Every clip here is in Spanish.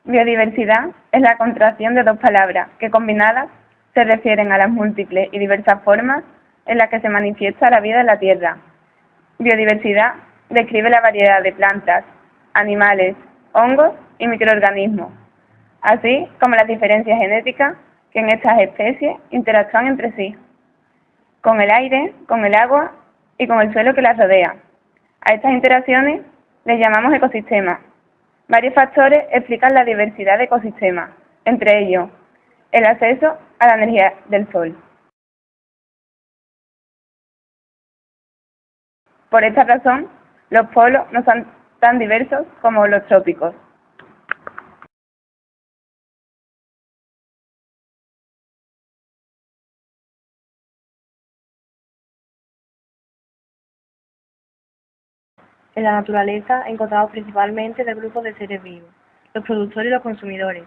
Biodiversidad es la contracción de dos palabras que combinadas se refieren a las múltiples y diversas formas en las que se manifiesta la vida en la Tierra. Biodiversidad describe la variedad de plantas, animales, hongos y microorganismos, así como las diferencias genéticas que en estas especies interactúan entre sí, con el aire, con el agua y con el suelo que las rodea. A estas interacciones les llamamos ecosistemas. Varios factores explican la diversidad de ecosistemas, entre ellos el acceso a la energía del sol. Por esta razón, los polos no son tan diversos como los trópicos. En la naturaleza encontramos principalmente dos grupos de seres vivos, los productores y los consumidores.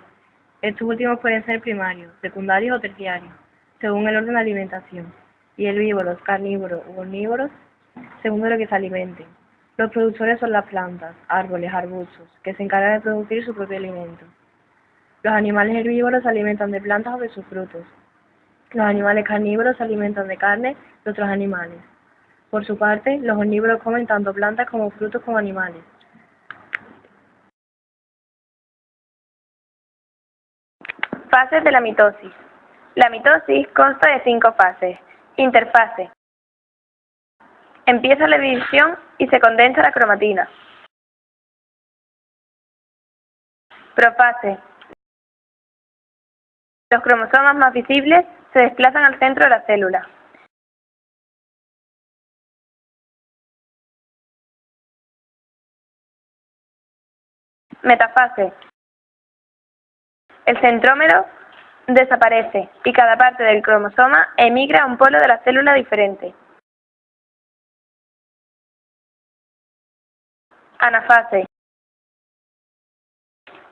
Estos últimos pueden ser primarios, secundarios o terciarios, según el orden de alimentación, y herbívoros, carnívoros u omnívoros, según de lo que se alimenten. Los productores son las plantas, árboles, arbustos, que se encargan de producir su propio alimento. Los animales herbívoros se alimentan de plantas o de sus frutos. Los animales carnívoros se alimentan de carne de otros animales. Por su parte, los omnívoros comen tanto plantas como frutos como animales. Fases de la mitosis. La mitosis consta de 5 fases. Interfase. Empieza la división y se condensa la cromatina. Profase. Los cromosomas más visibles se desplazan al centro de la célula. Metafase. El centrómero desaparece y cada parte del cromosoma emigra a un polo de la célula diferente. Anafase.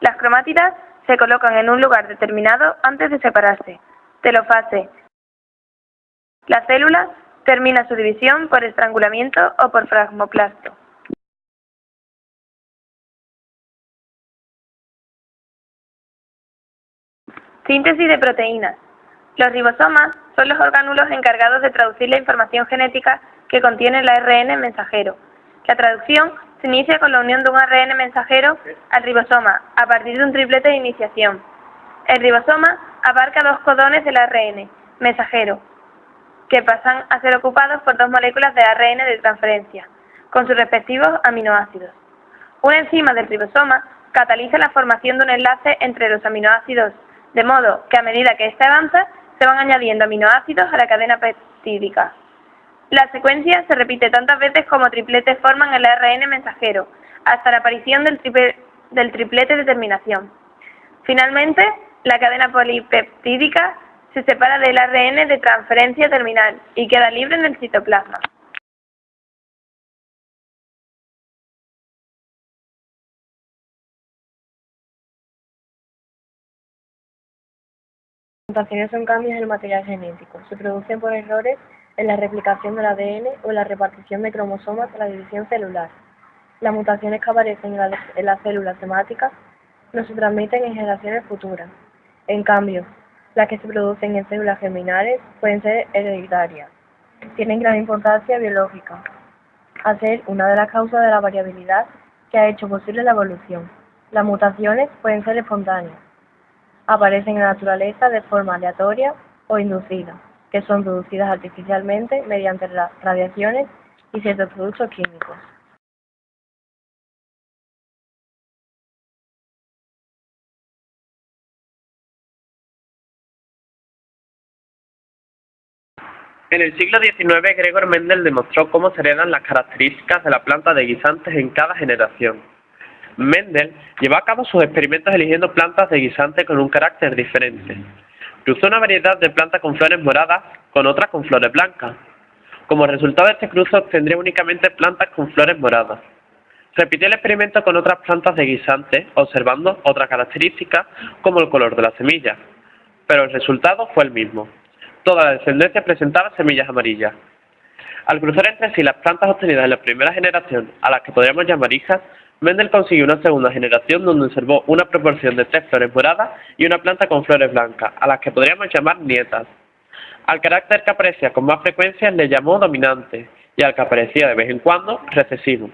Las cromátidas se colocan en un lugar determinado antes de separarse. Telofase. La célula termina su división por estrangulamiento o por fragmoplasto. Síntesis de proteínas. Los ribosomas son los orgánulos encargados de traducir la información genética que contiene el ARN mensajero. La traducción se inicia con la unión de un ARN mensajero al ribosoma a partir de un triplete de iniciación. El ribosoma abarca 2 codones del ARN mensajero, que pasan a ser ocupados por 2 moléculas de ARN de transferencia, con sus respectivos aminoácidos. Una enzima del ribosoma cataliza la formación de un enlace entre los aminoácidos, de modo que a medida que éste avanza, se van añadiendo aminoácidos a la cadena peptídica. La secuencia se repite tantas veces como tripletes forman el ARN mensajero, hasta la aparición del triplete de terminación. Finalmente, la cadena polipeptídica se separa del ARN de transferencia terminal y queda libre en el citoplasma. Las mutaciones son cambios en el material genético. Se producen por errores en la replicación del ADN o en la repartición de cromosomas en la división celular. Las mutaciones que aparecen en las células somáticas no se transmiten en generaciones futuras. En cambio, las que se producen en células germinales pueden ser hereditarias. Tienen gran importancia biológica, a ser una de las causas de la variabilidad que ha hecho posible la evolución. Las mutaciones pueden ser espontáneas. Aparecen en la naturaleza de forma aleatoria o inducida, que son producidas artificialmente mediante radiaciones y ciertos productos químicos. En el siglo XIX, Gregor Mendel demostró cómo se heredan las características de la planta de guisantes en cada generación. Mendel llevó a cabo sus experimentos eligiendo plantas de guisante con un carácter diferente. Cruzó una variedad de plantas con flores moradas con otras con flores blancas. Como resultado de este cruce obtendría únicamente plantas con flores moradas. Repitió el experimento con otras plantas de guisantes, observando otras características como el color de las semillas, pero el resultado fue el mismo. Toda la descendencia presentaba semillas amarillas. Al cruzar entre sí las plantas obtenidas en la primera generación, a las que podríamos llamar hijas, Mendel consiguió una segunda generación donde observó una proporción de 3 flores moradas y una planta con flores blancas, a las que podríamos llamar nietas. Al carácter que aparecía con más frecuencia le llamó dominante, y al que aparecía de vez en cuando, recesivo.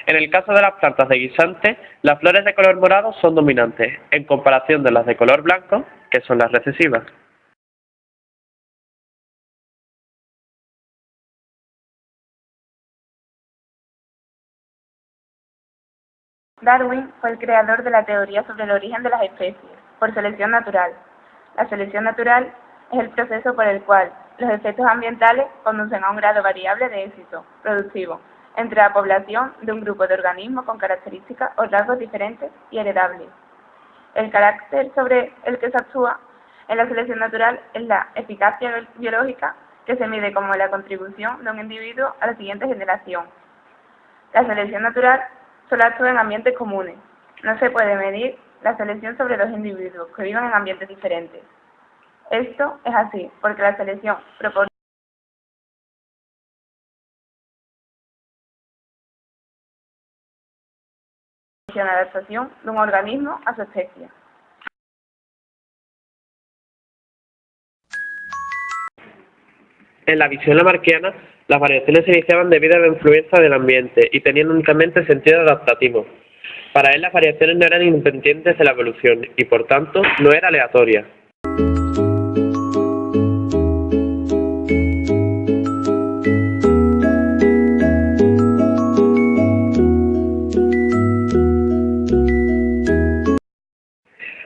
En el caso de las plantas de guisante, las flores de color morado son dominantes, en comparación de las de color blanco, que son las recesivas. Darwin fue el creador de la teoría sobre el origen de las especies, por selección natural. La selección natural es el proceso por el cual los efectos ambientales conducen a un grado variable de éxito productivo entre la población de un grupo de organismos con características o rasgos diferentes y heredables. El carácter sobre el que se actúa en la selección natural es la eficacia biológica, que se mide como la contribución de un individuo a la siguiente generación. La selección natural solo actúa en ambientes comunes. No se puede medir la selección sobre los individuos que viven en ambientes diferentes. Esto es así porque la selección proporciona la adaptación de un organismo a su especie. En la visión lamarckiana, las variaciones se iniciaban debido a la influencia del ambiente y tenían únicamente sentido adaptativo. Para él, las variaciones no eran independientes de la evolución y, por tanto, no era aleatoria.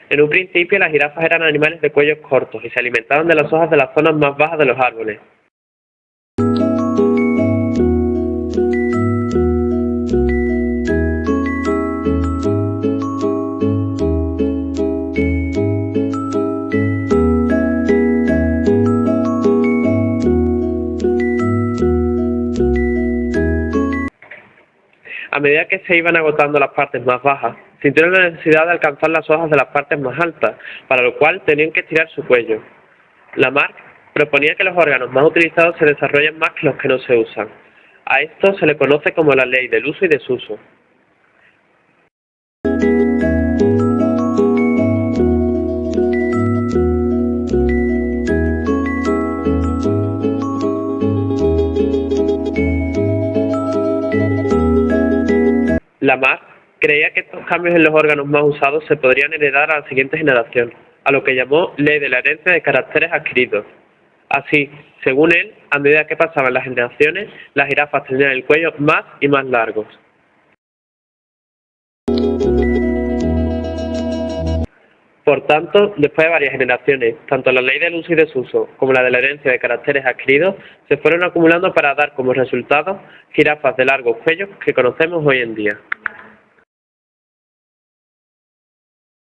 En un principio, las jirafas eran animales de cuellos cortos y se alimentaban de las hojas de las zonas más bajas de los árboles. A medida que se iban agotando las partes más bajas, sintieron la necesidad de alcanzar las hojas de las partes más altas, para lo cual tenían que estirar su cuello. Lamarck proponía que los órganos más utilizados se desarrollen más que los que no se usan. A esto se le conoce como la ley del uso y desuso. Lamarck creía que estos cambios en los órganos más usados se podrían heredar a la siguiente generación, a lo que llamó ley de la herencia de caracteres adquiridos. Así, según él, a medida que pasaban las generaciones, las jirafas tenían el cuello más y más largos. Por tanto, después de varias generaciones, tanto la ley del uso y desuso como la de la herencia de caracteres adquiridos se fueron acumulando para dar como resultado jirafas de largos cuellos que conocemos hoy en día.